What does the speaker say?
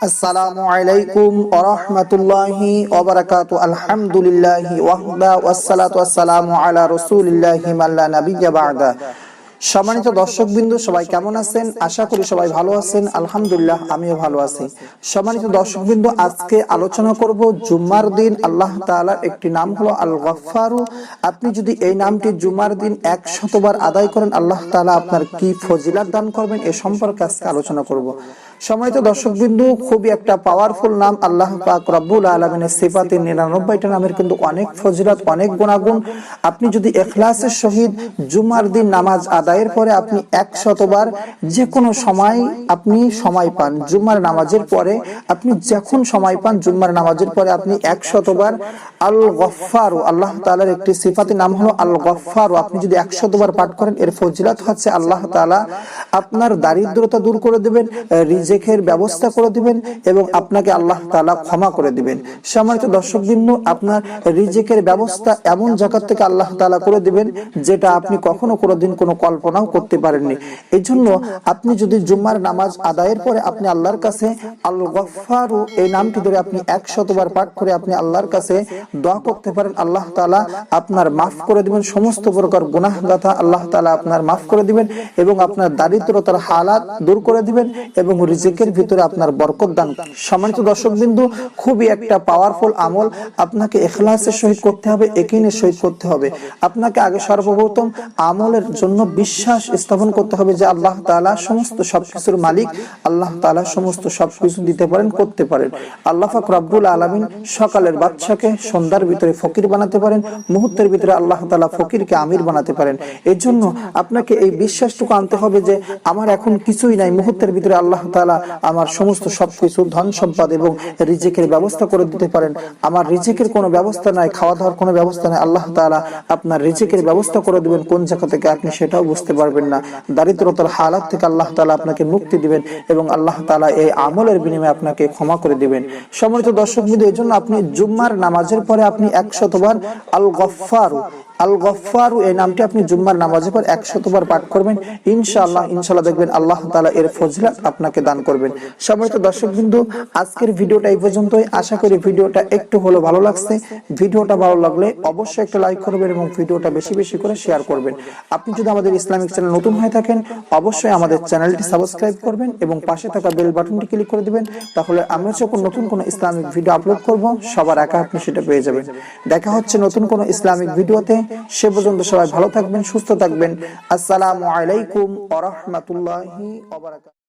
আসসালামু আলাইকুম ওয়া রাহমাতুল্লাহি ওয়া বারাকাতুহু। আলহামদুলিল্লাহি ওয়াহদা ওয়াসসালাতু ওয়াসসালামু আলা রাসূলিল্লাহি মান লা নাবিয়্যা বা'দা। সম্মানিত দর্শকবৃন্দ, সবাই কেমন আছেন? আশা করি সবাই ভালো আছেন। আলহামদুলিল্লাহ, আমিও ভালো আছি। সম্মানিত দর্শকবৃন্দ, আজকে আলোচনা করব জুম্মার দিন আল্লাহ তাআলার একটি নাম হলো আল গফফারু। আপনি যদি এই নামটি জুম্মার দিন 100 বার আদায় করেন, আল্লাহ তাআলা আপনার কি ফজিলত দান করবেন এ সম্পর্কে আজকে আলোচনা করব। সম্মানিত দর্শকবৃন্দ, খুবই একটা পাওয়ারফুল নাম। আল্লাহ পাক রব্বুল আলামিনের সিফাতে 99টা নামের কিন্তু অনেক ফজিলত, অনেক গুণাগুণ। আপনি যদি ইখলাসের সহিত জুমার দিন নামাজ আদায়ের পরে আপনি 100 বার যে কোনো সময় আপনি সময় পান, জুমার নামাজের পরে আপনি যখন সময় পান, জুমার নামাজের পরে আপনি 100 বার আল গফফার, আল্লাহ তাআলার একটি সিফাতে নাম হলো আল গফফার, আপনি যদি 100 বার পাঠ করেন এর ফজিলত হচ্ছে আল্লাহ তাআলা আপনার দারিদ্রতা দূর করে দিবেন, রিজিকের ব্যবস্থা করে দিবেন এবং আপনাকে আল্লাহ তাআলা ক্ষমা করে দিবেন। সম্মানিত দর্শকবৃন্দ, আপনার রিজিকের ব্যবস্থা এমন জায়গা থেকে আল্লাহ তাআলা করে দিবেন যেটা আপনি কখনো কোনোদিন কোনো কল্পনাও করতে পারেননি। এই জন্য আপনি যদি জুম্মার নামাজ আদায়ের পরে আপনি আল্লাহর কাছে আল গফফার এই নামটি ধরে আপনি 100 বার পাঠ করে আপনি আল্লাহর কাছে দোয়া করতে পারেন, আল্লাহ তাআলা আপনার মাফ করে দিবেন, সমস্ত প্রকার গুনাহ গাথা আল্লাহ তাআলা আপনার মাফ করে দিবেন এবং আপনার দারিদ্রতার হালাত দূর করে দিবেন এবং রিজিকের ভিতরে আপনার বরকত দান। সম্মানিত দর্শকবৃন্দ, খুবই একটা পাওয়ারফুল আমল। আপনাকে ইখলাসের সহিত করতে হবে, ইয়াকিনের সহিত করতে হবে। আপনাকে আগে সর্বপ্রথম আমলের জন্য বিশ্বাস স্থাপন করতে হবে যে আল্লাহ তাআলা সমস্ত সবকিছুর মালিক, আল্লাহ তাআলা সমস্ত সবকিছু দিতে পারেন, করতে পারেন। আল্লাহ পাক রব্বুল আলামিন সকালের বাদশাকে সন্ধ্যার ভিতরে ফকির বানাতে পারেন, মুহূর্তের ভিতরে আল্লাহ তাআলা ফকিরকে আমির বানাতে পারেন। এর জন্য আপনাকে এই বিশ্বাসটুকু আনতে হবে যে আমার এখন কিছুই নাই, মুহূর্তের ভিতরে আল্লাহ তাআলা আমার সমস্ত সবকিছু ধন সম্পদ এবং রিজিকের ব্যবস্থা করে দিতে পারেন। আমার রিজিকের কোনো ব্যবস্থা নাই, খাওয়া দাওয়ার কোনো ব্যবস্থা নাই, আল্লাহ তাআলা আপনার রিজিকের ব্যবস্থা করে দিবেন। কোন জায়গা থেকে আপনি সেটাও বুঝতে পারবেন না। দারিদ্রতার হালাত থেকে আল্লাহ তাআলা আপনাকে মুক্তি দিবেন এবং আল্লাহ তাআলা এই আমলের বিনিময়ে আপনাকে ক্ষমা করে দিবেন। সম্মানিত দর্শকবৃন্দ, এই জন্য আপনি জুম্মার নামাজের পরে আপনি 100 বার আল গফফার এই নামটি আপনি জুম্মার নামাজের পর 100 বার পাঠ করবেন। ইনশাআল্লাহ দেখবেন আল্লাহ তাআলা এর ফজিলত আপনাকে দান করবেন। সম্মানিত দর্শকবৃন্দ, আজকের ভিডিওটা এই পর্যন্তই। আশা করি ভিডিওটা একটু হলো ভালো লাগছে। ভিডিওটা ভালো লাগলে অবশ্যই একটা লাইক করবেন এবং ভিডিওটা বেশি বেশি করে শেয়ার করবেন। আপনি যদি আমাদের ইসলামিক চ্যানেল নতুন হয়ে থাকেন, অবশ্যই আমাদের চ্যানেলটি সাবস্ক্রাইব করবেন এবং পাশে থাকা বেল বাটনটি ক্লিক করে দিবেন। তাহলে আমরা যখন নতুন কোনো ইসলামিক ভিডিও আপলোড করব, সবার আগে আপনি সেটা পেয়ে যাবেন। দেখা হচ্ছে নতুন কোনো ইসলামিক ভিডিওতে। সে পর্যন্ত সবাই ভালো থাকবেন, সুস্থ থাকবেন। আসসালামু আলাইকুম ওয়া রাহমাতুল্লাহি ওয়া বারাকাতুহু।